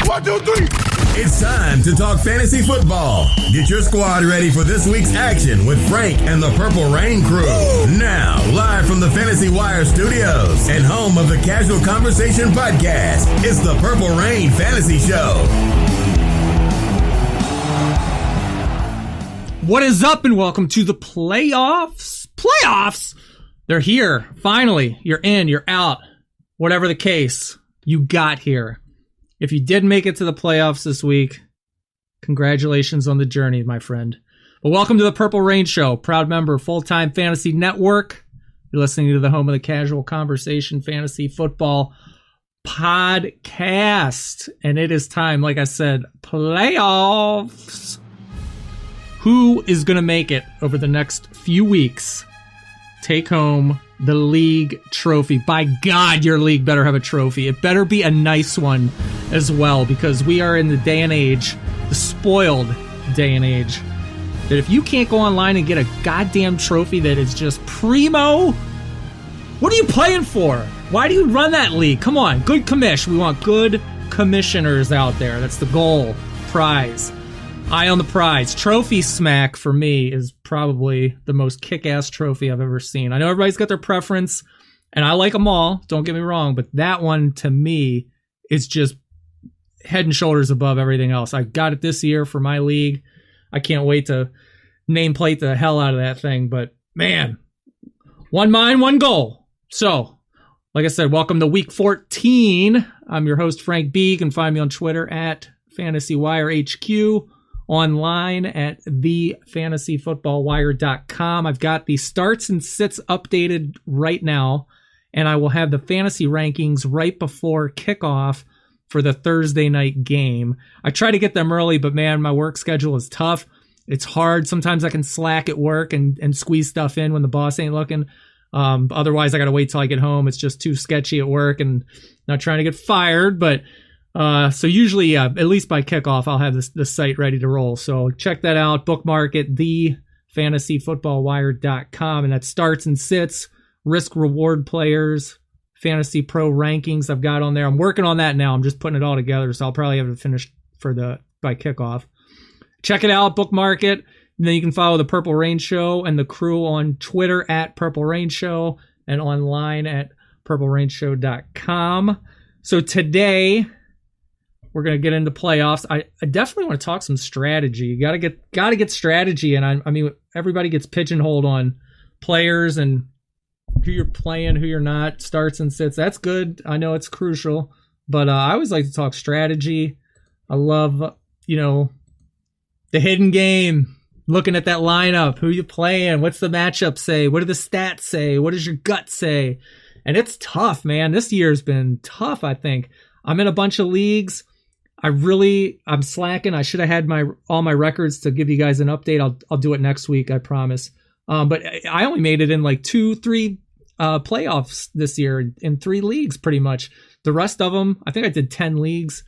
1, 2, 3. It's time to talk fantasy football. Get your squad ready for this week's action with Frank and the Purple Rain crew. Now, live from the Fantasy Wire studios and home of the Casual Conversation podcast, it's the Purple Rain Fantasy Show. What is up, and welcome to the playoffs. Playoffs? They're here. Finally, you're in, you're out. Whatever the case, you got here. If you did make it to the playoffs this week, congratulations on the journey, my friend. But welcome to the Purple Rain Show, proud member, full-time fantasy network. You're listening to the home of the Casual Conversation Fantasy Football Podcast. And it is time, like I said, playoffs. Who is going to make it over the next few weeks? Take home the league trophy. By God, your league better have a trophy. It better be a nice one as well, because we are in the day and age, the spoiled day and age, that if you can't go online and get a goddamn trophy that is just primo, what are you playing for? Why do you run that league? Come on, good commish. We want good commissioners out there. That's the goal. Prize. Eye on the prize. Trophy smack for me is probably the most kick-ass trophy I've ever seen. I know everybody's got their preference, and I like them all, don't get me wrong, but that one, to me, is just head and shoulders above everything else. I got it this year for my league. I can't wait to nameplate the hell out of that thing, but man, one mind, one goal. So, like I said, welcome to Week 14. I'm your host, Frank B. You can find me on Twitter at FantasyWireHQ. Online at thefantasyfootballwire.com. I've got the starts and sits updated right now, and I will have the fantasy rankings right before kickoff for the Thursday night game. I try to get them early, but man, my work schedule is tough. It's hard. Sometimes I can slack at work and squeeze stuff in when the boss ain't looking. Otherwise, I got to wait till I get home. It's just too sketchy at work, and not trying to get fired, but so usually, at least by kickoff, I'll have the site ready to roll. So check that out. Bookmark it, thefantasyfootballwire.com. And that starts and sits, risk reward players, fantasy pro rankings I've got on there. I'm working on that now. I'm just putting it all together. So I'll probably have it finished by kickoff. Check it out, bookmark it. And then you can follow the Purple Rain Show and the crew on Twitter at Purple Rain Show and online at purplerainshow.com. So today, we're going to get into playoffs. I definitely want to talk some strategy. You got to get strategy. And I mean, everybody gets pigeonholed on players and who you're playing, who you're not, starts and sits. That's good. I know it's crucial, but I always like to talk strategy. I love, the hidden game, looking at that lineup, who you playing, what's the matchup say? What do the stats say? What does your gut say? And it's tough, man. This year's been tough, I think. I'm in a bunch of leagues. I'm slacking. I should have had all my records to give you guys an update. I'll do it next week, I promise. But I only made it in like 2-3 playoffs this year in 3 leagues, pretty much. The rest of them, I think I did 10 leagues.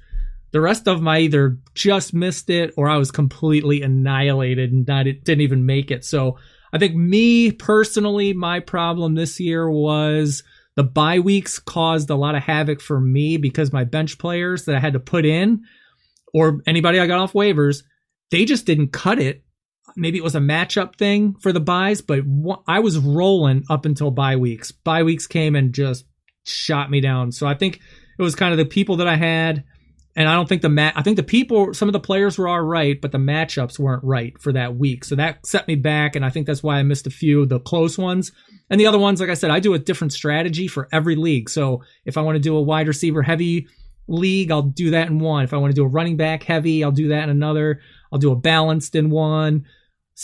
The rest of them, I either just missed it or I was completely annihilated and didn't even make it. So I think me personally, my problem this year was the bye weeks caused a lot of havoc for me because my bench players that I had to put in, or anybody I got off waivers, they just didn't cut it. Maybe it was a matchup thing for the buys, but I was rolling up until bye weeks. Bye weeks came and just shot me down. So I think it was kind of the people that I had, and I don't think I think the people, some of the players were all right, but the matchups weren't right for that week. So that set me back, and I think that's why I missed a few of the close ones. And the other ones, like I said, I do a different strategy for every league. So if I want to do a wide receiver heavy league, I'll do that in one. If I want to do a running back heavy, I'll do that in another. I'll do a balanced in one.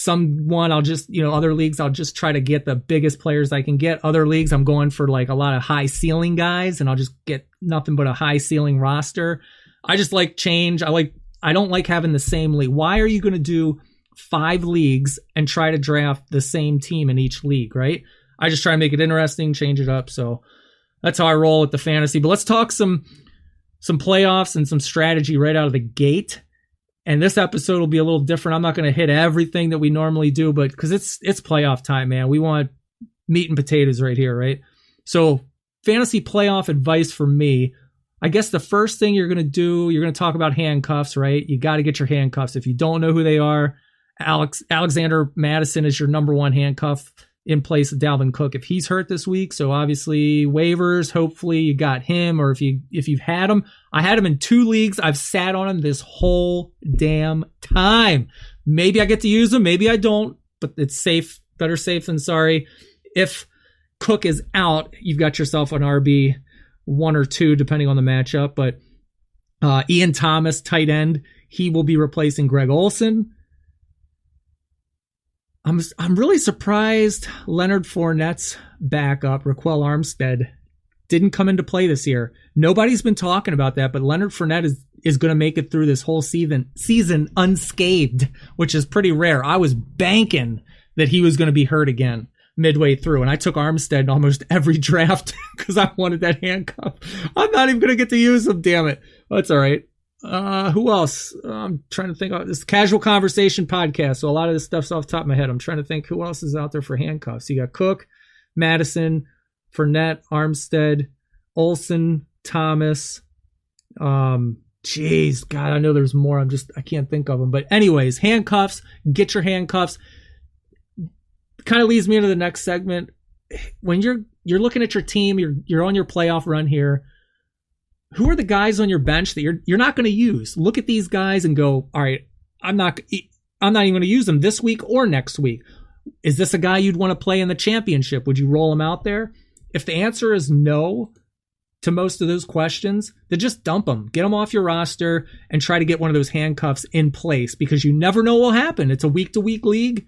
I'll just, other leagues, I'll just try to get the biggest players I can get. Other leagues, I'm going for like a lot of high ceiling guys, and I'll just get nothing but a high ceiling roster. I just like change. I don't like having the same league. Why are you going to do 5 leagues and try to draft the same team in each league, right? I just try to make it interesting, change it up. So that's how I roll with the fantasy. But let's talk some playoffs and some strategy right out of the gate. And this episode will be a little different. I'm not going to hit everything that we normally do, but because it's playoff time, man. We want meat and potatoes right here, right? So fantasy playoff advice for me. I guess the first thing you're going to do, you're going to talk about handcuffs, right? You got to get your handcuffs. If you don't know who they are, Alexander Madison is your number one handcuff in place of Dalvin Cook if he's hurt this week. So obviously waivers, hopefully you got him, or if you've had him. I had him in 2 leagues. I've sat on him this whole damn time. Maybe I get to use him, maybe I don't, but it's safe. Better safe than sorry. If Cook is out, you've got yourself an RB 1 or 2 depending on the matchup. But Ian Thomas, tight end, he will be replacing Greg Olsen. I'm really surprised Leonard Fournette's backup, Raquel Armstead, didn't come into play this year. Nobody's been talking about that, but Leonard Fournette is going to make it through this whole season unscathed, which is pretty rare. I was banking that he was going to be hurt again midway through, and I took Armstead in almost every draft because I wanted that handcuff. I'm not even going to get to use him, damn it. That's all right. Who else? I'm trying to think of this Casual Conversation podcast. So a lot of this stuff's off the top of my head. I'm trying to think who else is out there for handcuffs. You got Cook, Madison, Fournette, Armstead, Olsen, Thomas. Jeez, God, I know there's more. I can't think of them. But anyways, handcuffs, get your handcuffs. Kind of leads me into the next segment. When you're looking at your team, you're on your playoff run here. Who are the guys on your bench that you're not going to use? Look at these guys and go, all right, I'm not even going to use them this week or next week. Is this a guy you'd want to play in the championship? Would you roll him out there? If the answer is no to most of those questions, then just dump them. Get them off your roster and try to get one of those handcuffs in place, because you never know what will happen. It's a week-to-week league.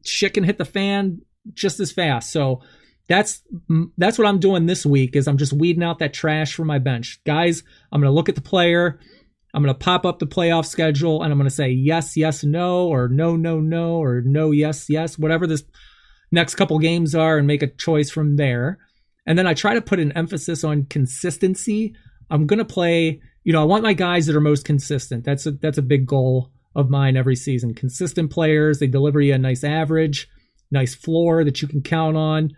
Shit can hit the fan just as fast. So that's what I'm doing this week, is I'm just weeding out that trash from my bench. Guys, I'm going to look at the player. I'm going to pop up the playoff schedule, and I'm going to say yes, yes, no, or no, no, no, or no, yes, yes, whatever this next couple games are, and make a choice from there. And then I try to put an emphasis on consistency. I'm going to play, I want my guys that are most consistent. That's a big goal of mine every season. Consistent players, they deliver you a nice average, nice floor that you can count on.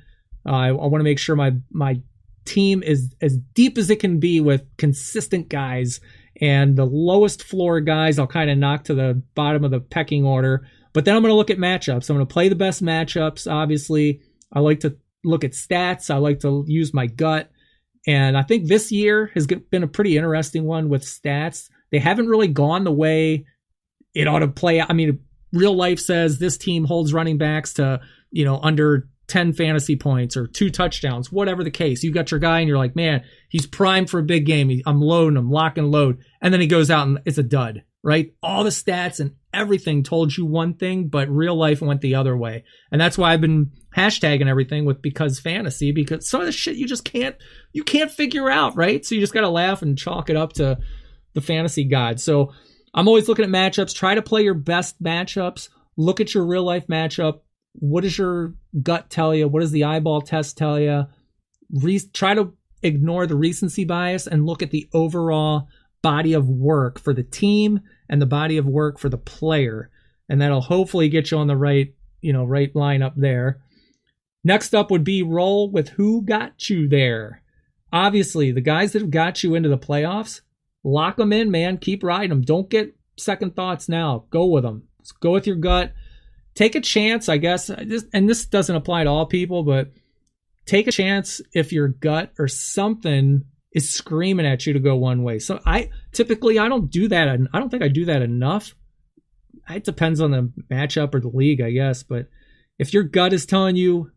I want to make sure my team is as deep as it can be with consistent guys, and the lowest floor guys I'll kind of knock to the bottom of the pecking order. But then I'm going to look at matchups. I'm going to play the best matchups. Obviously, I like to look at stats. I like to use my gut. And I think this year has been a pretty interesting one with stats. They haven't really gone the way it ought to play. I mean, real life says this team holds running backs to, under 10 fantasy points or 2 touchdowns, whatever the case. You got your guy and you're like, man, he's primed for a big game. I'm loading him, lock and load. And then he goes out and it's a dud, right? All the stats and everything told you one thing, but real life went the other way. And that's why I've been hashtagging everything with Because Fantasy, because some of the shit you can't figure out, right? So you just got to laugh and chalk it up to the fantasy god. So I'm always looking at matchups. Try to play your best matchups. Look at your real life matchup. What does your gut tell you? What does the eyeball test tell you? Try to ignore the recency bias and look at the overall body of work for the team and the body of work for the player. And that'll hopefully get you on the right lineup there. Next up would be roll with who got you there. Obviously, the guys that have got you into the playoffs, lock them in, man. Keep riding them. Don't get second thoughts now. Go with them. Just go with your gut. Take a chance, I guess, and this doesn't apply to all people, but take a chance if your gut or something is screaming at you to go one way. So I don't do that. I don't think I do that enough. It depends on the matchup or the league, I guess. But if your gut is telling you,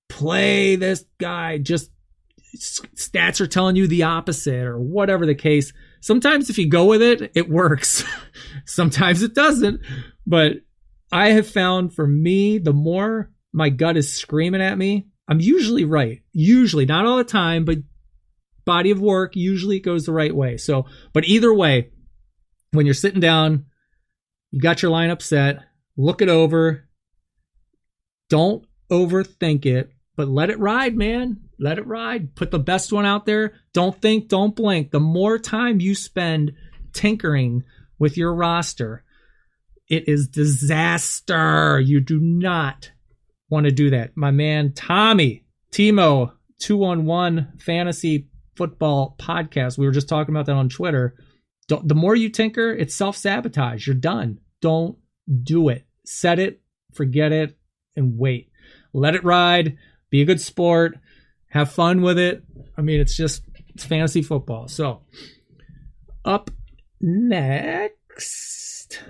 play this guy, just stats are telling you the opposite or whatever the case, sometimes if you go with it, it works. Sometimes it doesn't. But I have found for me, the more my gut is screaming at me, I'm usually right. Usually, not all the time, but body of work usually goes the right way. So, but either way, when you're sitting down, you got your lineup set, look it over. Don't overthink it, but let it ride, man. Let it ride. Put the best one out there. Don't think, don't blink. The more time you spend tinkering with your roster, it is disaster. You do not want to do that. My man Timo 2-on-1 fantasy Football Podcast. We were just talking about that on Twitter. The more you tinker, it's self-sabotage. You're done. Don't do it. Set it, forget it, and wait. Let it ride. Be a good sport. Have fun with it. I mean, it's fantasy football. So, up next,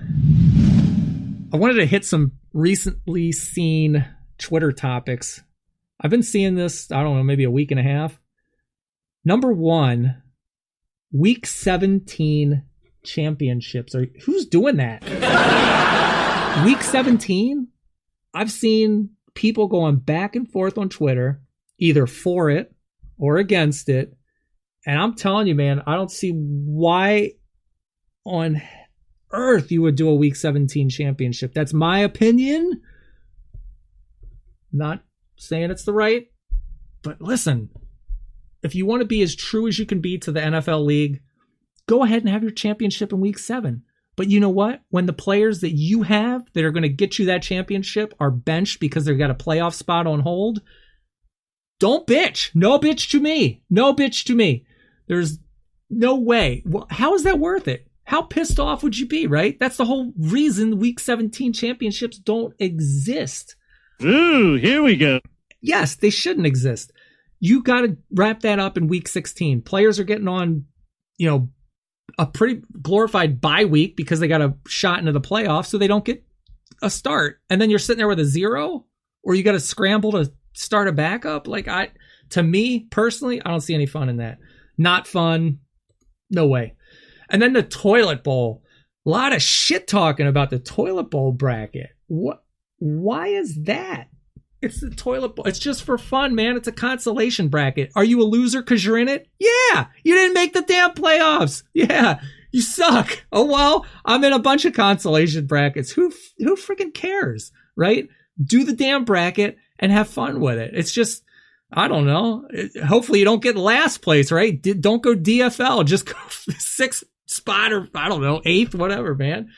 I wanted to hit some recently seen Twitter topics. I've been seeing this, I don't know, maybe a week and a half. Number one, Week 17 championships. Who's doing that? Week 17? I've seen people going back and forth on Twitter, either for it or against it. And I'm telling you, man, I don't see why on earth you would do a Week 17 championship. That's my opinion. Not saying it's the right, but listen, if you want to be as true as you can be to the NFL league, go ahead and have your championship in Week 7. But you know what? When the players that you have that are going to get you that championship are benched because they've got a playoff spot on hold, don't bitch. No bitch to me. No bitch to me. There's no way. Well, how is that worth it? How pissed off would you be, right? That's the whole reason Week 17 championships don't exist. Ooh, here we go. Yes, they shouldn't exist. You got to wrap that up in Week 16. Players are getting on, a pretty glorified bye week because they got a shot into the playoffs, so they don't get a start. And then you're sitting there with a 0, or you got to scramble to start a backup. To me personally, I don't see any fun in that. Not fun. No way. And then the toilet bowl. A lot of shit talking about the toilet bowl bracket. What? Why is that? It's the toilet bowl. It's just for fun, man. It's a consolation bracket. Are you a loser because you're in it? Yeah. You didn't make the damn playoffs. Yeah. You suck. Oh, well, I'm in a bunch of consolation brackets. Who freaking cares, right? Do the damn bracket and have fun with it. It's just, I don't know. Hopefully you don't get last place, right? Don't go DFL. Just go 6th spot or, I don't know, 8th, whatever, man.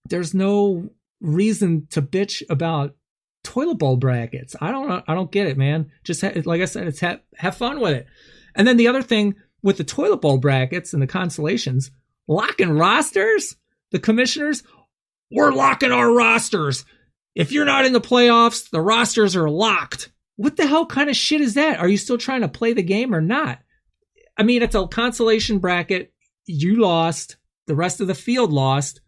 There's no reason to bitch about toilet bowl brackets. I don't get it, man. Just like I said, it's have fun with it. And then the other thing with the toilet bowl brackets and the consolations, locking rosters, the commissioners, we're locking our rosters. If you're not in the playoffs, the rosters are locked. What the hell kind of shit is that? Are you still trying to play the game or not? I mean, it's a consolation bracket. You lost. The rest of the field lost.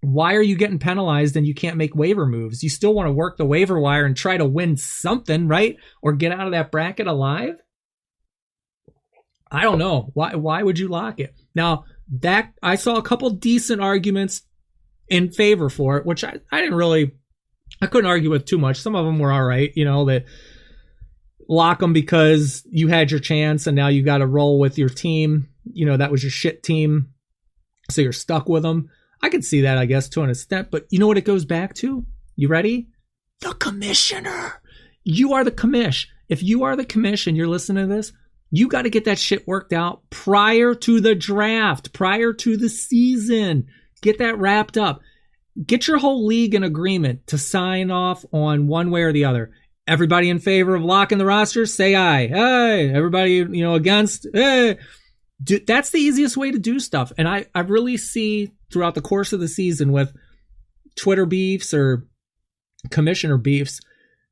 Why are you getting penalized and you can't make waiver moves? You still want to work the waiver wire and try to win something, right? Or get out of that bracket alive? I don't know. Why would you lock it? Now, that I saw a couple decent arguments in favor for it, which I couldn't argue with too much. Some of them were all right, that lock them because you had your chance and now you got to roll with your team. That was your shit team, so you're stuck with them. I could see that, I guess, to an extent, but you know what it goes back to? You ready? The commissioner. You are the commish. If you are the commish and you're listening to this, you got to get that shit worked out prior to the draft, prior to the season. Get that wrapped up. Get your whole league in agreement to sign off on one way or the other. Everybody in favor of locking the rosters, say aye. Hey, everybody, against, hey. That's the easiest way to do stuff. And I really see throughout the course of the season with Twitter beefs or commissioner beefs,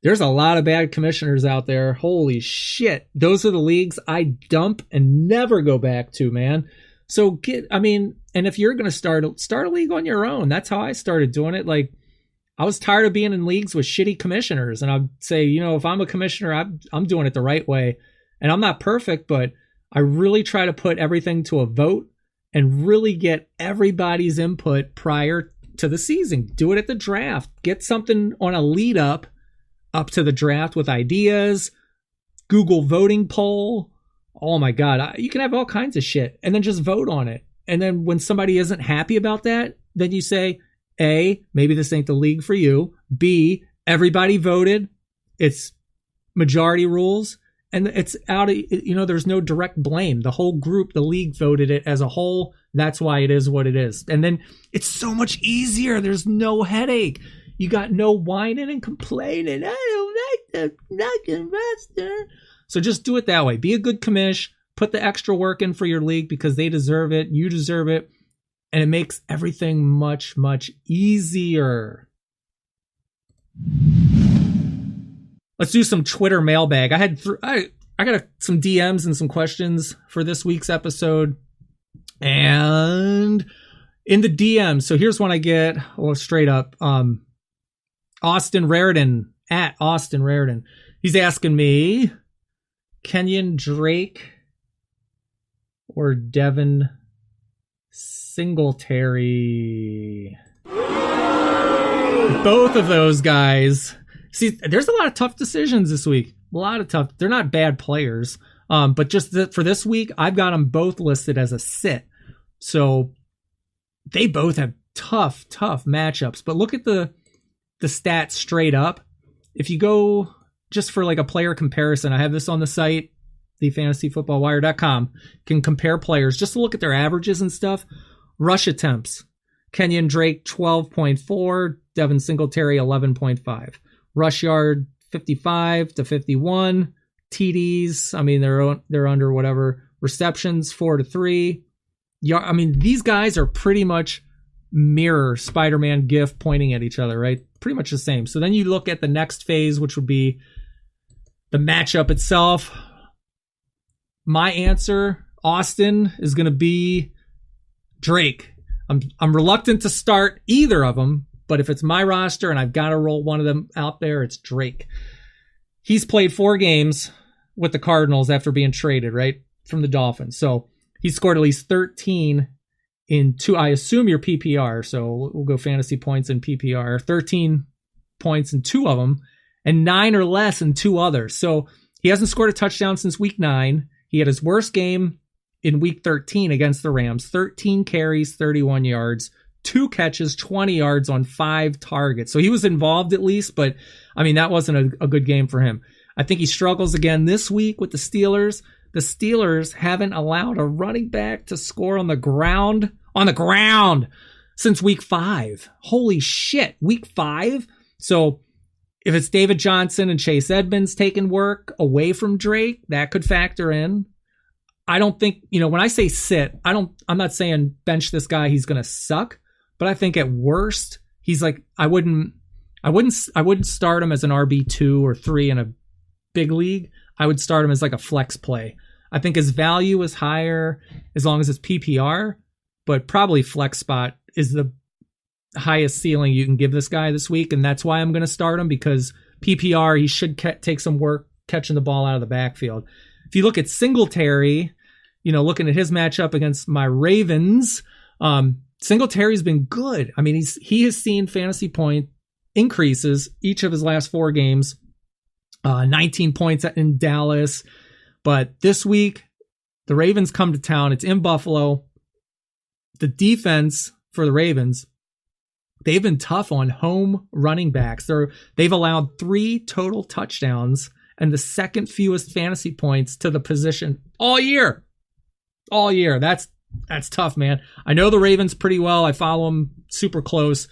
there's a lot of bad commissioners out there. Holy shit. Those are the leagues I dump and never go back to, man. So and if you're going to start a league on your own, that's how I started doing it. Like, I was tired of being in leagues with shitty commissioners. And I'd say, if I'm a commissioner, I'm doing it the right way. And I'm not perfect, but I really try to put everything to a vote and really get everybody's input prior to the season. Do it at the draft. Get something on a lead up to the draft with ideas. Google voting poll. Oh my God. You can have all kinds of shit and then just vote on it. And then when somebody isn't happy about that, then you say, A, maybe this ain't the league for you. B, everybody voted. It's majority rules. And it's out of, there's no direct blame. The whole group, the league voted it as a whole. That's why it is what it is. And then it's so much easier. There's no headache. You got no whining and complaining. I don't like the roster. So just do it that way. Be a good commish. Put the extra work in for your league because they deserve it. You deserve it. And it makes everything much, much easier. Let's do some Twitter mailbag. I got some DMs and some questions for this week's episode. And in the DMs, so here's one I get, straight up. Austin Raritan, at Austin Raritan. He's asking me, Kenyon Drake or Devin Singletary? Both of those guys. See, there's a lot of tough decisions this week. A lot of tough. They're not bad players. But just for this week, I've got them both listed as a sit. So they both have tough matchups. But look at the stats straight up. If you go just for like a player comparison, I have this on the site, thefantasyfootballwire.com. Can compare players just to look at their averages and stuff. Rush attempts. Kenyon Drake 12.4, Devin Singletary 11.5. Rush yard 55 to 51. TDs, I mean they're under whatever. Receptions 4 to 3. I mean these guys are pretty much mirror Spider-Man GIF pointing at each other, right? Pretty much the same. So then you look at the next phase, which would be the matchup itself. My answer, Austin, is going to be Drake. I'm reluctant to start either of them, but if it's my roster and I've got to roll one of them out there, it's Drake. He's played 4 games with the Cardinals after being traded, right, from the Dolphins. So he scored at least 13 in 2. I assume your PPR, so we'll go fantasy points in PPR. 13 points in 2 of them, and 9 or less in 2 others. So he hasn't scored a touchdown since week 9. He had his worst game in week 13 against the Rams. 13 carries, 31 yards, 2 catches, 20 yards on 5 targets. So he was involved at least, but I mean, that wasn't a good game for him. I think he struggles again this week with the Steelers. The Steelers haven't allowed a running back to score on the ground since week 5. Holy shit, week 5? So if it's David Johnson and Chase Edmonds taking work away from Drake, that could factor in. I don't think, when I say sit, I'm not saying bench this guy, he's going to suck, but I think at worst, he's like, I wouldn't start him as an RB2 or 3 in a big league. I would start him as like a flex play. I think his value is higher as long as it's PPR, but probably flex spot is the highest ceiling you can give this guy this week. And that's why I'm going to start him, because PPR, he should take some work catching the ball out of the backfield. If you look at Singletary, looking at his matchup against my Ravens, Singletary's been good. I mean, he has seen fantasy point increases each of his last 4 games, 19 points in Dallas. But this week, the Ravens come to town. It's in Buffalo. The defense for the Ravens, they've been tough on home running backs. They've allowed 3 total touchdowns and the second fewest fantasy points to the position all year. That's tough, man. I know the Ravens pretty well. I follow them super close.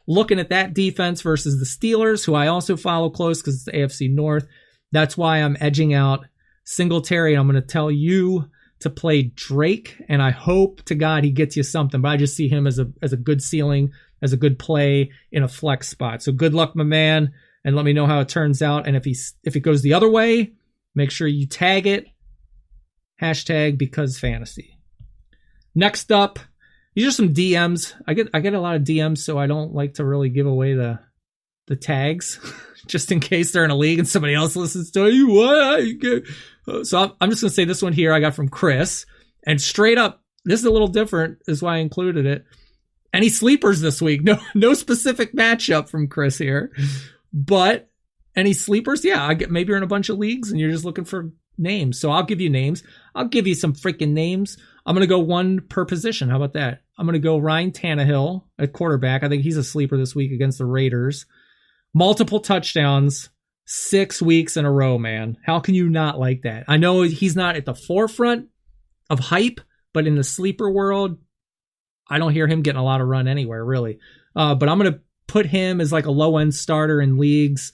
Looking at that defense versus the Steelers, who I also follow close because it's the AFC North, that's why I'm edging out Singletary. I'm going to tell you to play Drake, and I hope to God he gets you something, but I just see him as a good ceiling, as a good play in a flex spot. So good luck, my man, and let me know how it turns out. And if it goes the other way, make sure you tag it. #BecauseFantasy. Next up, these are some DMs. I get a lot of DMs, so I don't like to really give away the tags, just in case they're in a league and somebody else listens to you. What? So I'm just gonna say this one here I got from Chris, and straight up, this is a little different, is why I included it. Any sleepers this week? No specific matchup from Chris here, but any sleepers? Yeah, maybe you're in a bunch of leagues and you're just looking for names. So I'll give you names. I'll give you some freaking names. I'm going to go 1 per position. How about that? I'm going to go Ryan Tannehill at quarterback. I think he's a sleeper this week against the Raiders. Multiple touchdowns, 6 weeks in a row, man. How can you not like that? I know he's not at the forefront of hype, but in the sleeper world, I don't hear him getting a lot of run anywhere, really. But I'm going to put him as like a low-end starter in leagues.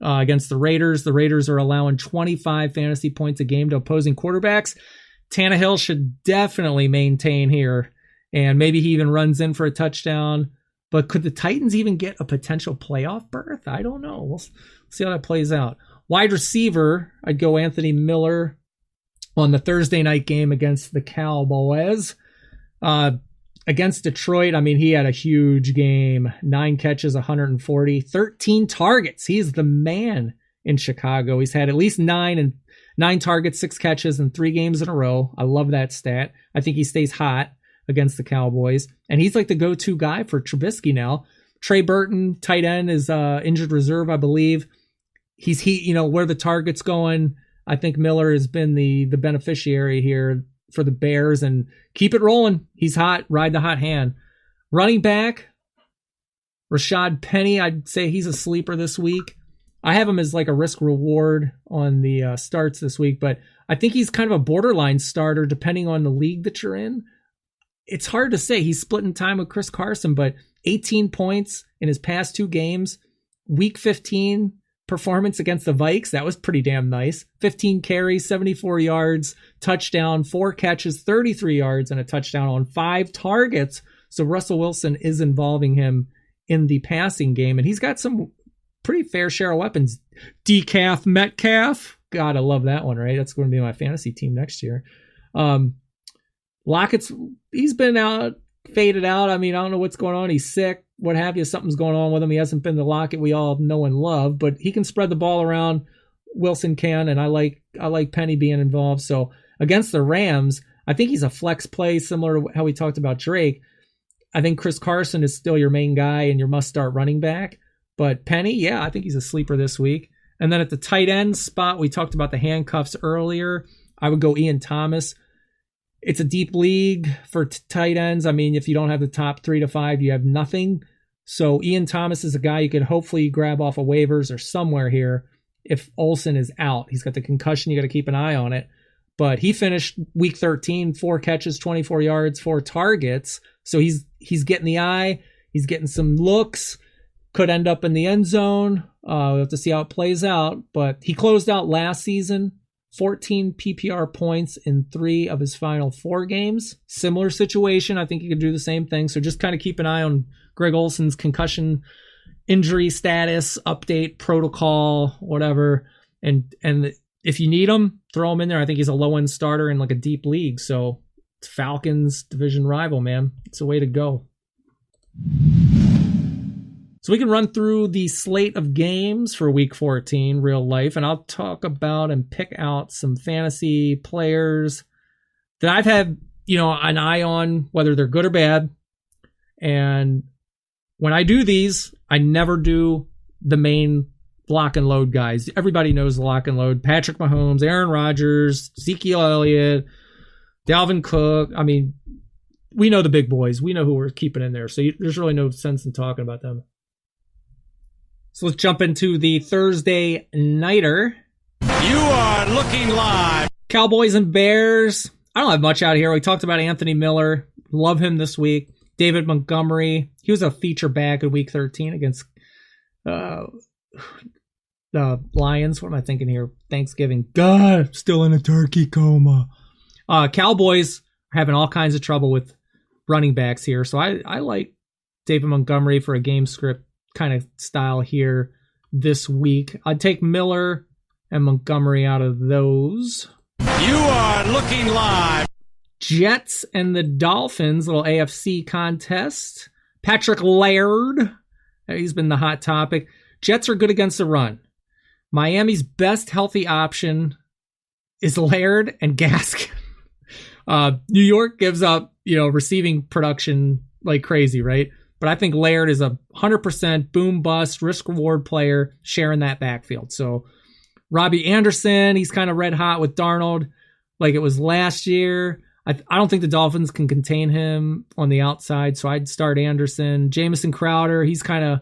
against the Raiders. The Raiders are allowing 25 fantasy points a game to opposing quarterbacks. Tannehill should definitely maintain here, and maybe he even runs in for a touchdown. But could the Titans even get a potential playoff berth? I don't know. We'll see how that plays out. Wide receiver, I'd go Anthony Miller on the Thursday night game against the Cowboys. Against Detroit, I mean, he had a huge game. 9 catches, 140, 13 targets. He's the man in Chicago. He's had at least 9 targets, 6 catches in 3 games in a row. I love that stat. I think he stays hot against the Cowboys. And he's like the go-to guy for Trubisky now. Trey Burton, tight end, is injured reserve, I believe. Where the target's going. I think Miller has been the beneficiary here for the Bears, and keep it rolling. He's hot. Ride the hot hand. Running back, Rashad Penny, I'd say he's a sleeper this week. I have him as like a risk reward on the starts this week, but I think he's kind of a borderline starter depending on the league that you're in. It's hard to say. He's splitting time with Chris Carson, but 18 points in his past 2 games. Week 15 performance against the Vikes, that was pretty damn nice. 15 carries, 74 yards, touchdown, 4 catches, 33 yards, and a touchdown on 5 targets. So Russell Wilson is involving him in the passing game, and he's got some pretty fair share of weapons. Decaf Metcalf, God, I love that one, right? That's going to be my fantasy team next year. Lockett's, he's been faded out. I mean, I don't know what's going on. He's sick, what have you. Something's going on with him. He hasn't been the Lockett we all know and love, but he can spread the ball around. Wilson can, and I like Penny being involved. So against the Rams, I think he's a flex play, similar to how we talked about Drake. I think Chris Carson is still your main guy and your must-start running back. But Penny, yeah, I think he's a sleeper this week. And then at the tight end spot, we talked about the handcuffs earlier. I would go Ian Thomas. It's a deep league for tight ends. I mean, if you don't have the top 3 to 5, you have nothing. So Ian Thomas is a guy you could hopefully grab off of waivers or somewhere here if Olsen is out. He's got the concussion. You got to keep an eye on it. But he finished week 13, 4 catches, 24 yards, 4 targets. So he's getting the eye. He's getting some looks. Could end up in the end zone. We'll have to see how it plays out. But he closed out last season, 14 PPR points in 3 of his final 4 games. Similar situation. I think he could do the same thing. So just kind of keep an eye on Greg Olson's concussion injury status, update, protocol, whatever. And if you need him, throw him in there. I think he's a low-end starter in like a deep league. So it's Falcons division rival, man. It's a way to go. So we can run through the slate of games for week 14, real life, and I'll talk about and pick out some fantasy players that I've had, an eye on, whether they're good or bad. And when I do these, I never do the main lock and load guys. Everybody knows the lock and load. Patrick Mahomes, Aaron Rodgers, Ezekiel Elliott, Dalvin Cook. I mean, we know the big boys. We know who we're keeping in there. So there's really no sense in talking about them. So let's jump into the Thursday nighter. You are looking live. Cowboys and Bears. I don't have much out here. We talked about Anthony Miller. Love him this week. David Montgomery. He was a feature back in week 13 against the Lions. What am I thinking here? Thanksgiving. God, still in a turkey coma. Cowboys are having all kinds of trouble with running backs here. So I like David Montgomery for a game script kind of style here this week. I'd take Miller and Montgomery out of those. You are looking live. Jets and the Dolphins, little AFC contest. Patrick Laird, he's been the hot topic. Jets are good against the run. Miami's best healthy option is Laird and Gaskin. New York gives up, receiving production like crazy, right? But I think Laird is a 100% boom bust risk reward player sharing that backfield. So Robbie Anderson, he's kind of red hot with Darnold like it was last year. I don't think the Dolphins can contain him on the outside, so I'd start Anderson. Jamison Crowder, he's kind of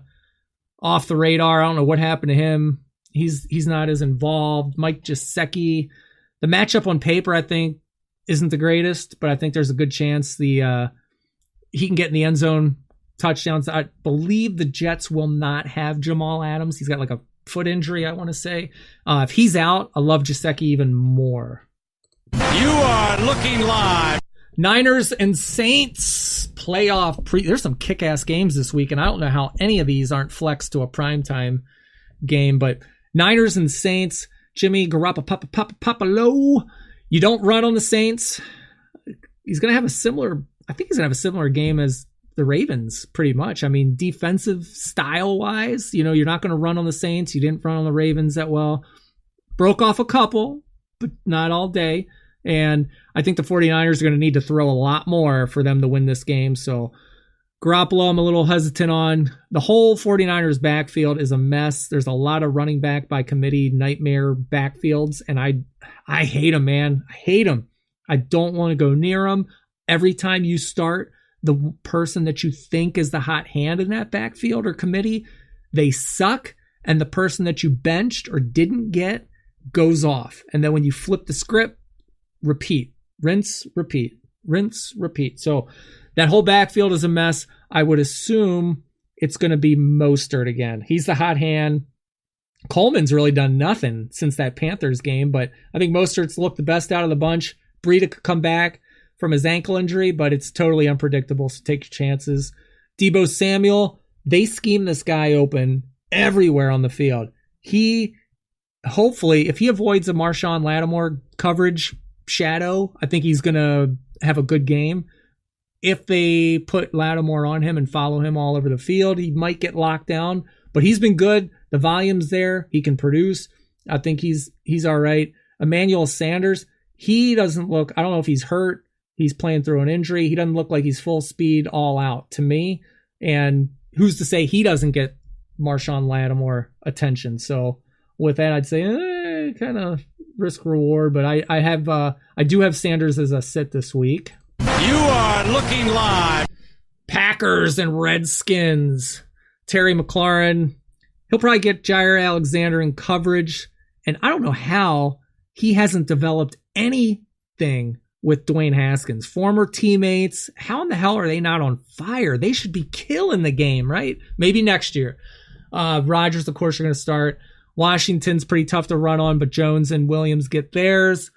off the radar. I don't know what happened to him. He's not as involved. Mike Gesicki, the matchup on paper, I think, isn't the greatest, but I think there's a good chance he can get in the end zone touchdowns. I believe the Jets will not have Jamal Adams. He's got like a foot injury, I want to say. If he's out, I love Gesicki even more. You are looking live. Niners and Saints playoff there's some kick-ass games this week, and I don't know how any of these aren't flexed to a primetime game, but Niners and Saints, Jimmy Garoppolo. You don't run on the Saints. He's going to have a similar game as the Ravens, pretty much. I mean, defensive style-wise, you're not going to run on the Saints. You didn't run on the Ravens that well. Broke off a couple, but not all day. And I think the 49ers are going to need to throw a lot more for them to win this game. So Garoppolo, I'm a little hesitant on. The whole 49ers backfield is a mess. There's a lot of running back by committee nightmare backfields, and I hate them, man. I hate them. I don't want to go near them. Every time you start the person that you think is the hot hand in that backfield or committee, they suck, and the person that you benched or didn't get goes off. And then when you flip the script, repeat, rinse, repeat, rinse, repeat. So that whole backfield is a mess. I would assume it's going to be Mostert again. He's the hot hand. Coleman's really done nothing since that Panthers game, but I think Mostert's looked the best out of the bunch. Breida could come back from his ankle injury, but it's totally unpredictable, so take your chances. Deebo Samuel, they scheme this guy open everywhere on the field. Hopefully, if he avoids a Marshawn Lattimore coverage shadow, I think he's going to have a good game. If they put Lattimore on him and follow him all over the field, he might get locked down, but he's been good. The volume's there. He can produce. I think he's all right. Emmanuel Sanders, he doesn't look, I don't know if he's hurt. He's playing through an injury. He doesn't look like he's full speed all out to me. And who's to say he doesn't get Marshawn Lattimore attention? So with that, I'd say kind of risk reward, but I do have Sanders as a sit this week. You are looking live. Packers and Redskins. Terry McLaurin, he'll probably get Jair Alexander in coverage, and I don't know how he hasn't developed anything with Dwayne Haskins. Former teammates, how in the hell are they not on fire? They should be killing the game, right? Maybe next year. Rodgers, of course, are going to start. Washington's pretty tough to run on, but Jones and Williams get theirs.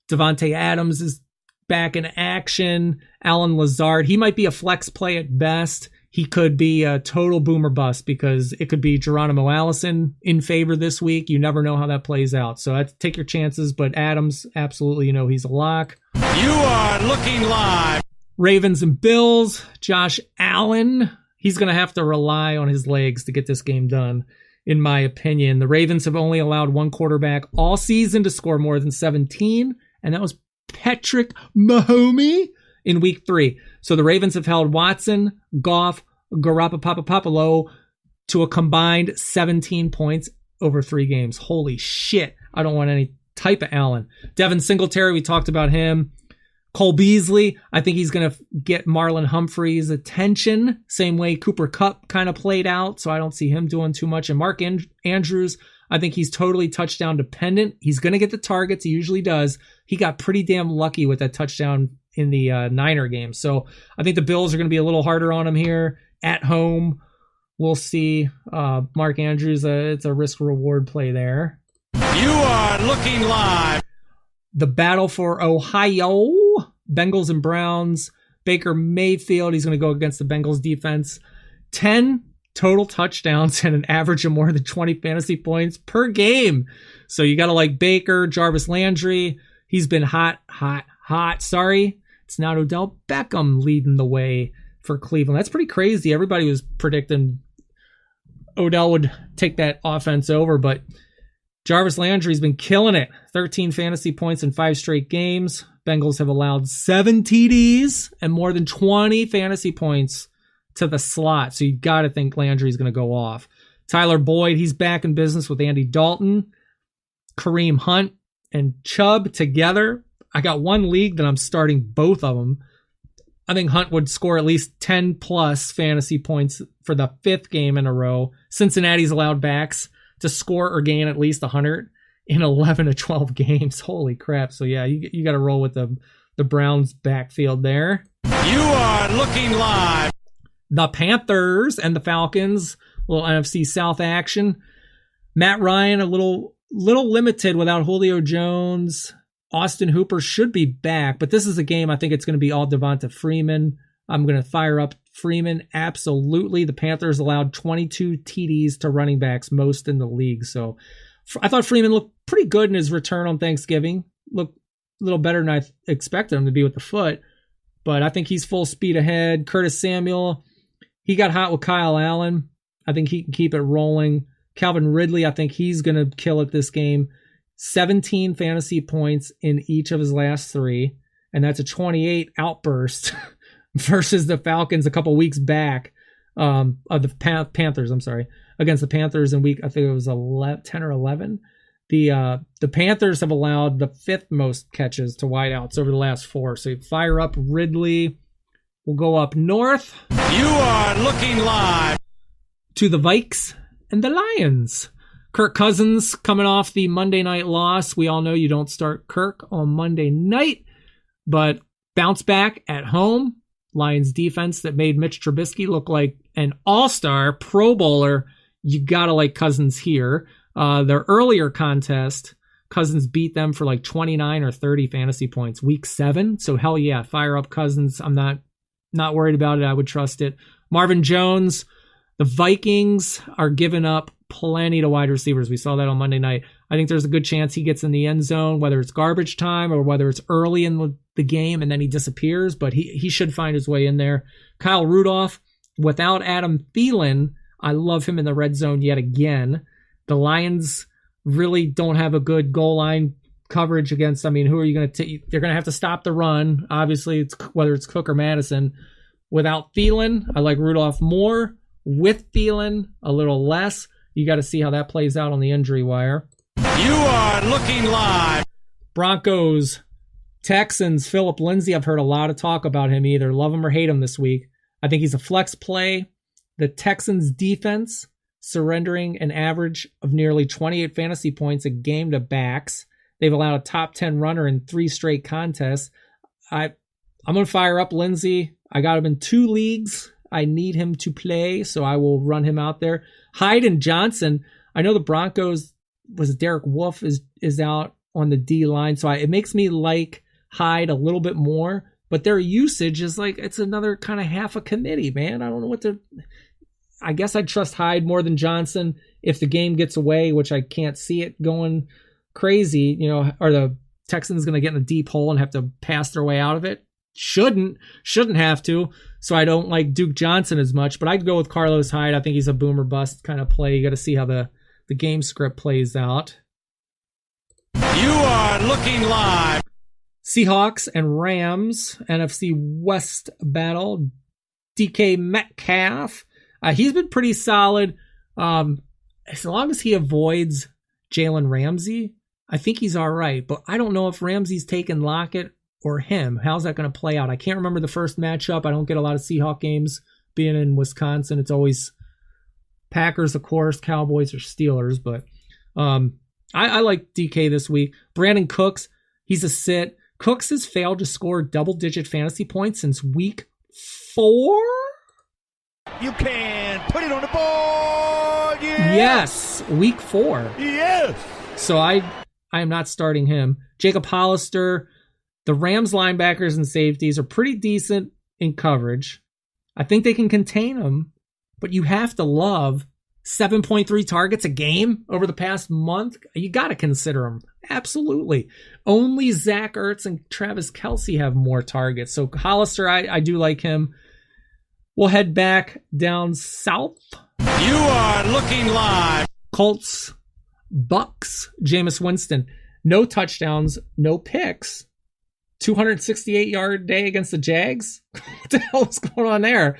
Devontae Adams is back in action. Alan Lazard, he might be a flex play at best. He could be a total boomer bust because it could be Geronimo Allison in favor this week. You never know how that plays out. So take your chances, but Adams, absolutely, he's a lock. You are looking live. Ravens and Bills. Josh Allen, he's going to have to rely on his legs to get this game done. In my opinion, the Ravens have only allowed one quarterback all season to score more than 17, and that was Patrick Mahomes in week 3. So the Ravens have held Watson, Goff, Garoppolo to a combined 17 points over 3 games. Holy shit. I don't want any type of Allen. Devin Singletary, we talked about him. Cole Beasley, I think he's going to get Marlon Humphrey's attention, same way Cooper Kupp kind of played out, so I don't see him doing too much. And Mark Andrews, I think he's totally touchdown dependent. He's going to get the targets. He usually does. He got pretty damn lucky with that touchdown in the Niner game. So I think the Bills are going to be a little harder on him here at home. We'll see. Mark Andrews, it's a risk-reward play there. You are looking live. The battle for Ohio. Bengals and Browns. Baker Mayfield, he's going to go against the Bengals defense. 10 total touchdowns and an average of more than 20 fantasy points per game. So you got to like Baker, Jarvis Landry. He's been hot. Sorry, it's not Odell Beckham leading the way for Cleveland. That's pretty crazy. Everybody was predicting Odell would take that offense over, but Jarvis Landry's been killing it. 13 fantasy points in 5 straight games. Bengals have allowed 7 TDs and more than 20 fantasy points to the slot. So you got to think Landry's going to go off. Tyler Boyd, he's back in business with Andy Dalton. Kareem Hunt and Chubb together. I got one league that I'm starting both of them. I think Hunt would score at least 10 plus fantasy points for the 5th game in a row. Cincinnati's allowed backs to score or gain at least 100 in 11 to 12 games. Holy crap. So yeah, you got to roll with the Browns backfield there. You are looking live. The Panthers and the Falcons, little NFC South action. Matt Ryan, a little limited without Julio Jones. Austin Hooper should be back, but this is a game I think it's going to be all Devonta Freeman. I'm going to fire up Freeman. Absolutely. The Panthers allowed 22 TDs to running backs, most in the league. So I thought Freeman looked pretty good in his return on Thanksgiving. Looked a little better than I expected him to be with the foot, but I think he's full speed ahead. Curtis Samuel, he got hot with Kyle Allen. I think he can keep it rolling. Calvin Ridley, I think he's going to kill it this game. 17 fantasy points in each of his last 3, and that's a 28 outburst versus the Falcons a couple weeks back, of the Panthers, against the Panthers in week, I think it was 10 or 11. The Panthers have allowed the 5th most catches to wideouts over the last 4. So you fire up Ridley. We'll go up north. You are looking live To the Vikes and the Lions. Kirk Cousins coming off the Monday night loss. We all know you don't start Kirk on Monday night, but bounce back at home. Lions defense that made Mitch Trubisky look like an all-star Pro Bowler. You gotta like Cousins here. Their earlier contest, Cousins beat them for like 29 or 30 fantasy points week 7. So hell yeah, fire up Cousins. I'm not worried about it. I would trust it. Marvin Jones, the Vikings are giving up plenty to wide receivers. We saw that on Monday night. I think there's a good chance he gets in the end zone, whether it's garbage time or whether it's early in the game and then he disappears, but he should find his way in there. Kyle Rudolph, without Adam Thielen, I love him in the red zone yet again. The Lions really don't have a good goal line coverage against, who are you going to take? They're going to have to stop the run. Obviously, whether it's Cook or Madison. Without Thielen, I like Rudolph more. With Thielen, a little less. You got to see how that plays out on the injury wire. You are looking live. Broncos, Texans, Phillip Lindsay. I've heard a lot of talk about him. Either love him or hate him this week. I think he's a flex play. The Texans defense surrendering an average of nearly 28 fantasy points a game to backs. They've allowed a top 10 runner in 3 straight contests. I'm going to fire up Lindsay. I got him in 2 leagues. I need him to play, so I will run him out there. Hyde and Johnson. I know the Broncos Derek Wolfe is out on the D line, so it makes me like Hyde a little bit more. But their usage is like it's another kind of half a committee, man. I don't know what to. I guess I'd trust Hyde more than Johnson if the game gets away, which I can't see it going crazy. Are the Texans going to get in a deep hole and have to pass their way out of it? Shouldn't have to. So I don't like Duke Johnson as much, but I'd go with Carlos Hyde. I think he's a boomer bust kind of play. You got to see how the game script plays out. You are looking live. Seahawks and Rams, NFC West battle. DK Metcalf. He's been pretty solid. As long as he avoids Jalen Ramsey, I think he's all right. But I don't know if Ramsey's taking Lockett or him. How's that going to play out? I can't remember the first matchup. I don't get a lot of Seahawk games being in Wisconsin. It's always Packers, of course, Cowboys or Steelers. But I like DK this week. Brandon Cooks, he's a sit. Cooks has failed to score double-digit fantasy points since week 4. You can put it on the board. Yes, week 4. Yes. So I am not starting him. Jacob Hollister. The Rams linebackers and safeties are pretty decent in coverage. I think they can contain them, but you have to love 7.3 targets a game over the past month. You got to consider them. Absolutely. Only Zach Ertz and Travis Kelce have more targets. So Hollister, I do like him. We'll head back down south. You are looking live. Colts, Bucks, Jameis Winston. No touchdowns, no picks. 268-yard day against the Jags? What the hell is going on there?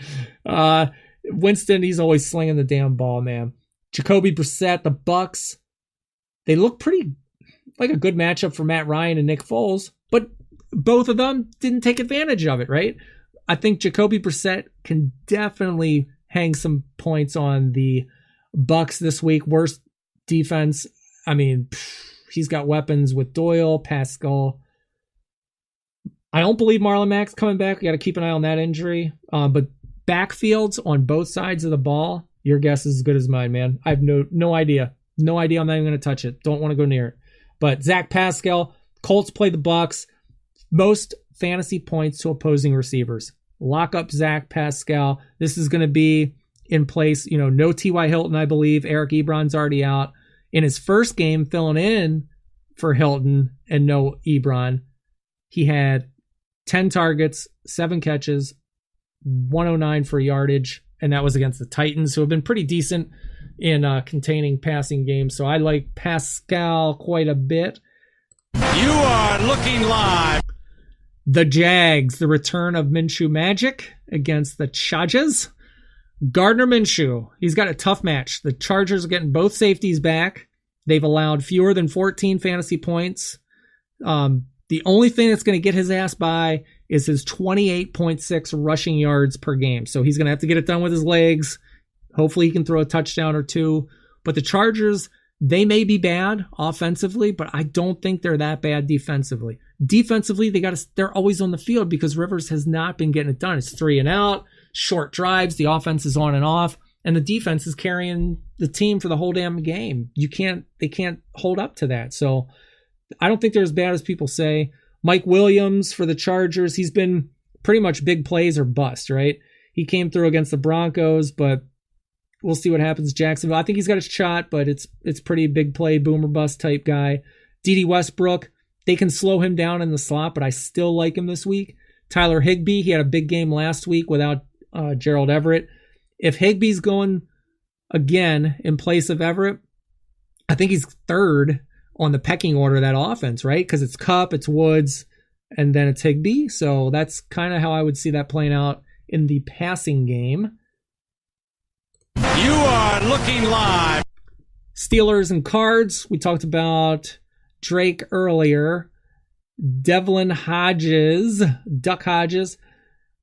Winston, he's always slinging the damn ball, man. Jacoby Brissett, the Bucks, they look pretty like a good matchup for Matt Ryan and Nick Foles, but both of them didn't take advantage of it, right? I think Jacoby Brissett can definitely hang some points on the Bucks this week. Worst defense. He's got weapons with Doyle, Pascal. I don't believe Marlon Mack's coming back. We got to keep an eye on that injury. But backfields on both sides of the ball, your guess is as good as mine, man. I have no idea. No idea. I'm not even going to touch it. Don't want to go near it. But Zach Pascal, Colts play the Bucks. Most fantasy points to opposing receivers. Lock up Zach Pascal. This is going to be in place. No T.Y. Hilton, I believe. Eric Ebron's already out. In his first game, filling in for Hilton and no Ebron, he had 10 targets, 7 catches, 109 for yardage, and that was against the Titans, who have been pretty decent in containing passing games. So I like Pascal quite a bit. You are looking live. The Jags, the return of Minshew Magic against the Chargers. Gardner Minshew, he's got a tough match. The Chargers are getting both safeties back. They've allowed fewer than 14 fantasy points. The only thing that's going to get his ass by is his 28.6 rushing yards per game. So he's going to have to get it done with his legs. Hopefully he can throw a touchdown or two. But the Chargers, they may be bad offensively, but I don't think they're that bad defensively. Defensively, they're always on the field because Rivers has not been getting it done. It's 3 and out, short drives, the offense is on and off, and the defense is carrying the team for the whole damn game. They can't hold up to that. So I don't think they're as bad as people say. Mike Williams for the Chargers, he's been pretty much big plays or bust, right? He came through against the Broncos, but we'll see what happens. Jacksonville, I think he's got a shot, but it's pretty big play, boomer bust type guy. D.D. Westbrook, they can slow him down in the slot, but I still like him this week. Tyler Higbee, he had a big game last week without Gerald Everett. If Higbee's going again in place of Everett, I think he's third on the pecking order of that offense, right? Because it's Kupp, it's Woods, and then it's Higbee. So that's kind of how I would see that playing out in the passing game. You are looking live. Steelers and Cards. We talked about Drake earlier. Devlin Hodges, Duck Hodges.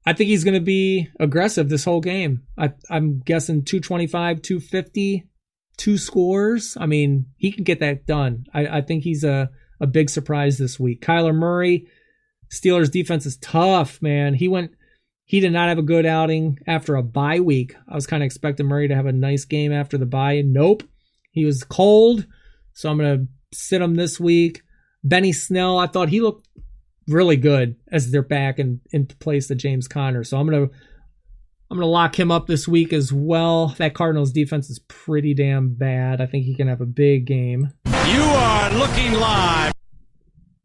I think he's going to be aggressive this whole game. I'm guessing 225, 250, 2 scores. I mean, he can get that done. I think he's a big surprise this week. Kyler Murray, Steelers defense is tough, man. He did not have a good outing after a bye week. I was kind of expecting Murray to have a nice game after the bye. Nope. He was cold, so I'm going to sit him this week. Benny Snell, I thought he looked really good as they're back in place of James Conner. So I'm going to lock him up this week as well. That Cardinals defense is pretty damn bad. I think he can have a big game. You are looking live.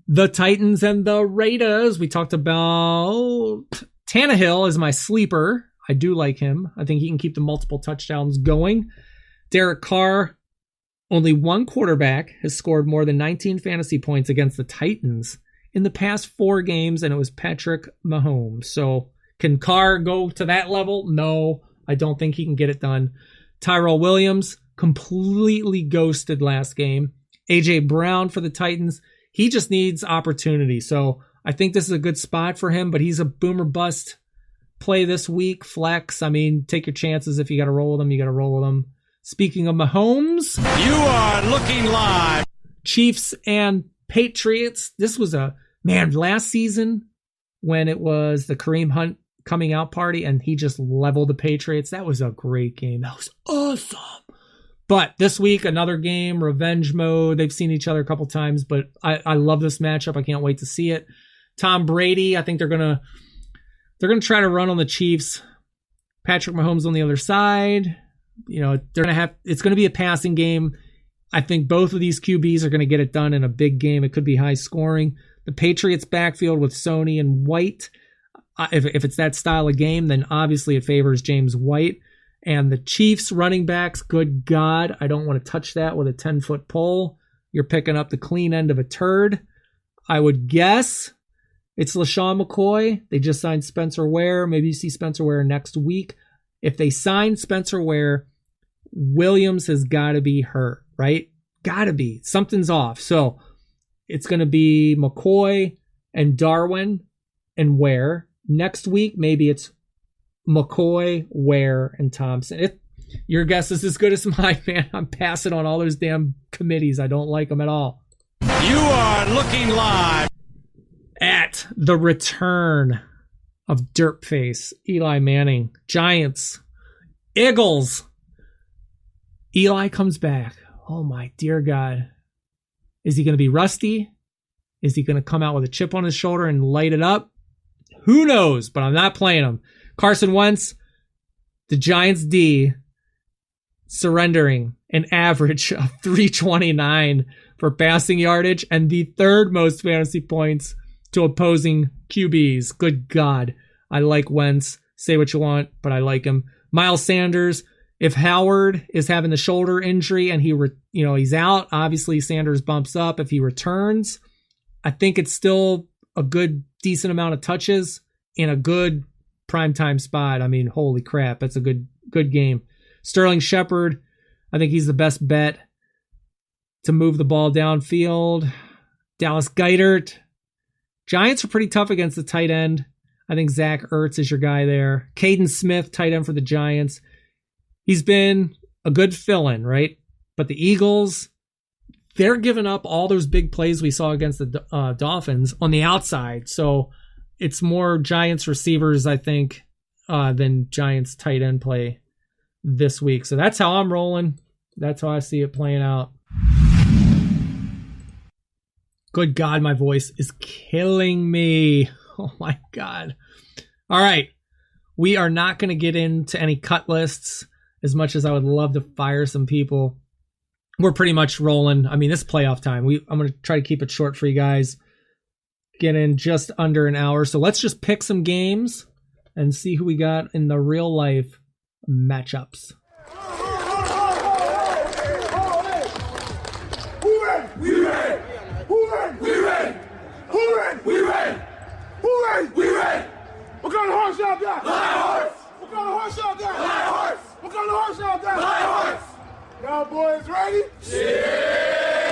The Titans and the Raiders. We talked about Tannehill is my sleeper. I do like him. I think he can keep the multiple touchdowns going. Derek Carr, only one quarterback has scored more than 19 fantasy points against the Titans in the past 4 games, and it was Patrick Mahomes. So can Carr go to that level? No, I don't think he can get it done. Tyrell Williams completely ghosted last game. A.J. Brown for the Titans, he just needs opportunity. So I think this is a good spot for him, but he's a boomer bust play this week. Flex, I mean, take your chances. If you got to roll with them, you got to roll with them. Speaking of Mahomes, you are looking live. Chiefs and Patriots. This was last season when it was the Kareem Hunt coming out party and he just leveled the Patriots. That was a great game. That was awesome. But this week, another game, revenge mode. They've seen each other a couple times, but I love this matchup. I can't wait to see it. Tom Brady, I think they're gonna try to run on the Chiefs. Patrick Mahomes on the other side. It's gonna be a passing game. I think both of these QBs are gonna get it done in a big game. It could be high scoring. The Patriots backfield with Sony and White. If it's that style of game, then obviously it favors James White. And the Chiefs running backs, good God, I don't want to touch that with a 10-foot pole. You're picking up the clean end of a turd. I would guess it's LaShawn McCoy. They just signed Spencer Ware. Maybe you see Spencer Ware next week. If they sign Spencer Ware, Williams has got to be hurt, right? Got to be. Something's off. So it's going to be McCoy and Darwin and Ware. Next week, maybe it's McCoy, Ware, and Thompson. Your guess is as good as mine, man. I'm passing on all those damn committees. I don't like them at all. You are looking live. At the return of Dirtface, Eli Manning, Giants, Eagles. Eli comes back. Oh my dear God. Is he going to be rusty? Is he going to come out with a chip on his shoulder and light it up? Who knows? But I'm not playing him. Carson Wentz, the Giants D, surrendering an average of 329 for passing yardage and the third most fantasy points to opposing QBs. Good God. I like Wentz. Say what you want, but I like him. Miles Sanders, if Howard is having the shoulder injury and he's out, obviously Sanders bumps up. If he returns, I think it's still a good, decent amount of touches in a good primetime spot. I mean, holy crap, that's a good game. Sterling Shepard, I think he's the best bet to move the ball downfield. Dallas Goedert. Giants are pretty tough against the tight end. I think Zach Ertz is your guy there. Caden Smith, tight end for the Giants. He's been a good fill-in, right? But the Eagles, they're giving up all those big plays we saw against the Dolphins on the outside. So it's more Giants receivers, I think, than Giants tight end play this week. So that's how I'm rolling. That's how I see it playing out. Good God, my voice is killing me. Oh my God. All right. We are not going to get into any cut lists as much as I would love to fire some people. We're pretty much rolling. I mean, this playoff time. I'm going to try to keep it short for you guys. Get in just under an hour. So let's just pick some games and see who we got in the real life matchups. What kind of horse y'all got? Lion horse. What kind of horse y'all got? Lion horse. What kind of horse y'all got? Lion horse. Y'all boys ready? Yeah.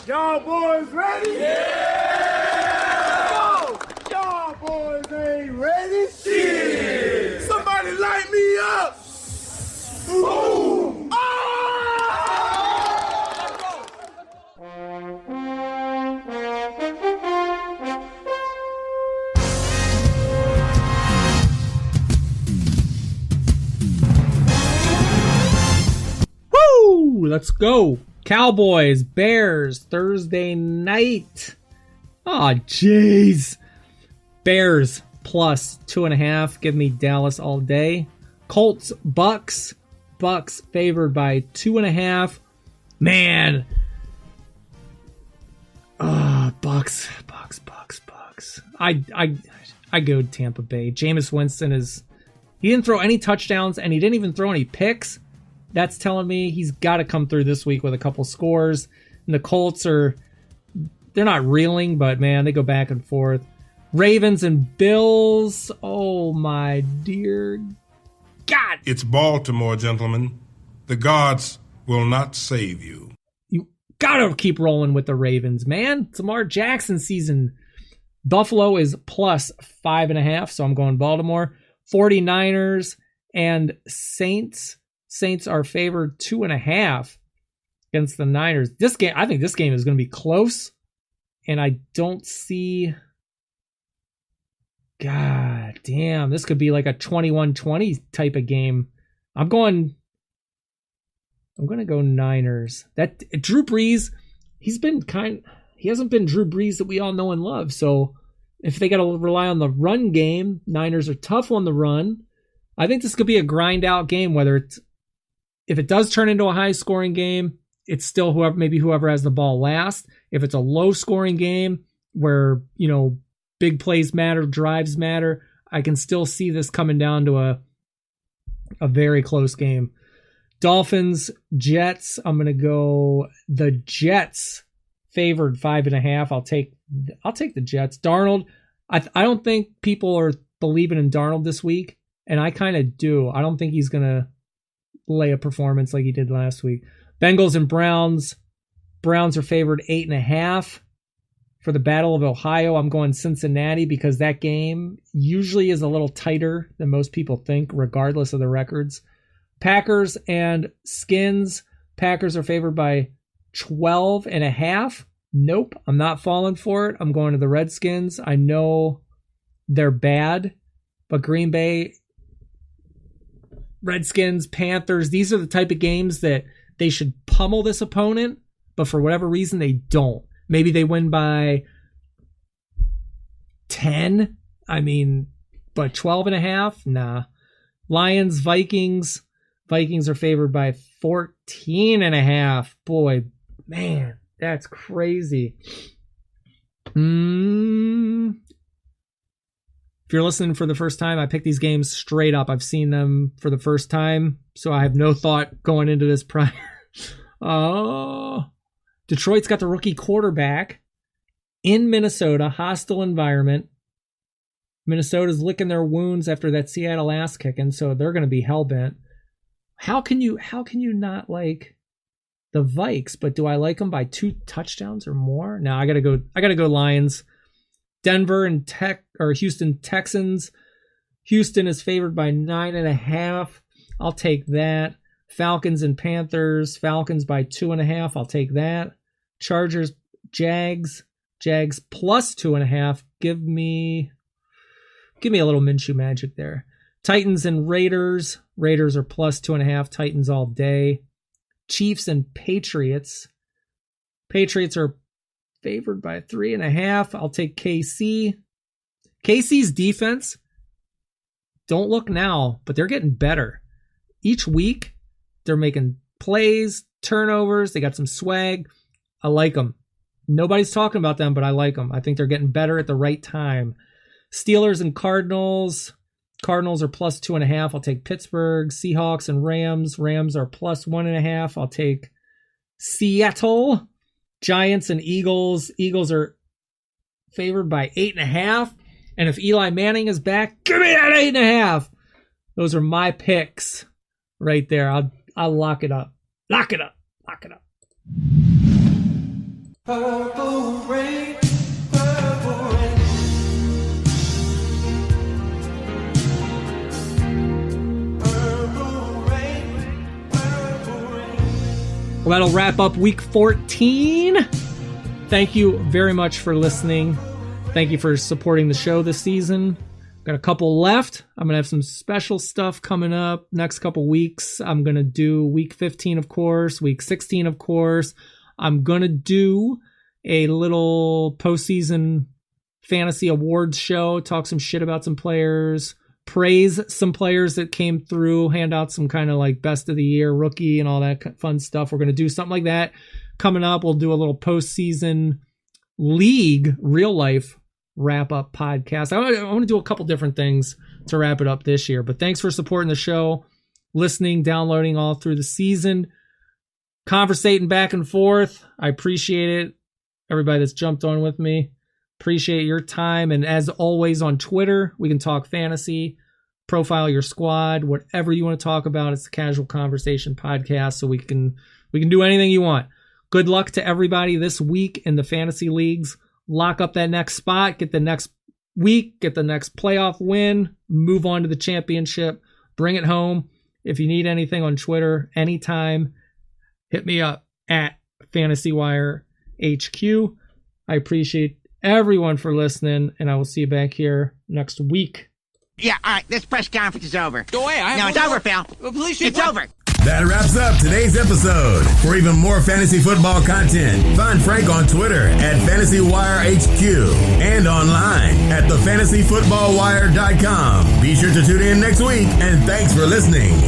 Y'all boys ready? Yeah. Y'all boys ain't ready? Yeah. Somebody light me up. Boom. Let's go. Cowboys, Bears, Thursday night. Oh, jeez. Bears plus 2.5. Give me Dallas all day. Colts, Bucks. Bucks favored by 2.5. Man. Bucks. I go Tampa Bay. Jameis Winston he didn't throw any touchdowns and he didn't even throw any picks. That's telling me he's got to come through this week with a couple scores. And the Colts they're not reeling, but man, they go back and forth. Ravens and Bills. Oh my dear God. It's Baltimore, gentlemen. The gods will not save you. You gotta keep rolling with the Ravens, man. It's Lamar Jackson season. Buffalo is plus 5.5, so I'm going Baltimore. 49ers and Saints. Saints are favored 2.5 against the Niners. I think this game is going to be close, and I don't see. God damn, this could be like a 21-20 type of game. I'm going to go Niners. That Drew Brees, he hasn't been Drew Brees that we all know and love. So if they got to rely on the run game, Niners are tough on the run. I think this could be a grind out game, if it does turn into a high scoring game, it's still whoever has the ball last. If it's a low scoring game where, big plays matter, drives matter, I can still see this coming down to a very close game. Dolphins, Jets. I'm going to go the Jets favored 5.5. I'll take the Jets. Darnold. I don't think people are believing in Darnold this week, and I kind of do. I don't think he's going to lay a performance like he did last week. Bengals and Browns. Browns are favored 8.5 for the Battle of Ohio. I'm going Cincinnati because that game usually is a little tighter than most people think, regardless of the records. Packers and Skins. Packers are favored by 12.5. Nope, I'm not falling for it. I'm going to the Redskins. I know they're bad, but Green Bay, Redskins, Panthers, these are the type of games that they should pummel this opponent, but for whatever reason, they don't. Maybe they win by 10. I mean, but 12.5? Nah. Lions, Vikings. Vikings are favored by 14.5. Boy, man, that's crazy. If you're listening for the first time, I picked these games straight up. I've seen them for the first time, so I have no thought going into this prior. Oh, Detroit's got the rookie quarterback in Minnesota, hostile environment. Minnesota's licking their wounds after that Seattle ass kicking, so they're going to be hell-bent. How can you not like the Vikes? But do I like them by 2 touchdowns or more? No, I gotta go Lions. Denver and Houston Texans. Houston is favored by 9.5. I'll take that. Falcons and Panthers. Falcons by 2.5. I'll take that. Chargers, Jags plus 2.5. Give me a little Minshew magic there. Titans and Raiders. Raiders are plus 2.5. Titans all day. Chiefs and Patriots. Patriots are favored by 3.5. I'll take KC. KC's defense, don't look now, but they're getting better. Each week, they're making plays, turnovers. They got some swag. I like them. Nobody's talking about them, but I like them. I think they're getting better at the right time. Steelers and Cardinals. Cardinals are plus 2.5. I'll take Pittsburgh. Seahawks and Rams. Rams are plus 1.5. I'll take Seattle. Giants and Eagles. Eagles are favored by 8.5. And if Eli Manning is back, give me that 8.5. Those are my picks right there. I'll lock it up. Lock it up. Lock it up. Purple rain, purple rain. Purple rain, purple rain. Well, that'll wrap up week 14. Thank you very much for listening. Thank you for supporting the show this season. Got a couple left. I'm going to have some special stuff coming up next couple weeks. I'm going to do week 15, of course, week 16, of course. I'm going to do a little postseason fantasy awards show, talk some shit about some players, praise some players that came through, hand out some kind of like best of the year rookie and all that fun stuff. We're going to do something like that coming up. We'll do a little postseason league real life wrap up podcast. I want to do a couple different things to wrap it up this year, but thanks for supporting the show, listening, downloading all through the season, conversating back and forth. I appreciate it. Everybody that's jumped on with me, appreciate your time. And as always on Twitter, we can talk fantasy, profile your squad, whatever you want to talk about. It's a casual conversation podcast, so we can do anything you want. Good luck to everybody this week in the fantasy leagues. Lock up that next spot, get the next week, get the next playoff win, move on to the championship, bring it home. If you need anything on Twitter, anytime, hit me up at FantasyWire HQ. I appreciate everyone for listening, and I will see you back here next week. Yeah, all right, this press conference is over. Go away. No, it's over, Phil. It's over. That wraps up today's episode. For even more fantasy football content, find Frank on Twitter at FantasyWireHQ and online at thefantasyfootballwire.com. Be sure to tune in next week, and thanks for listening.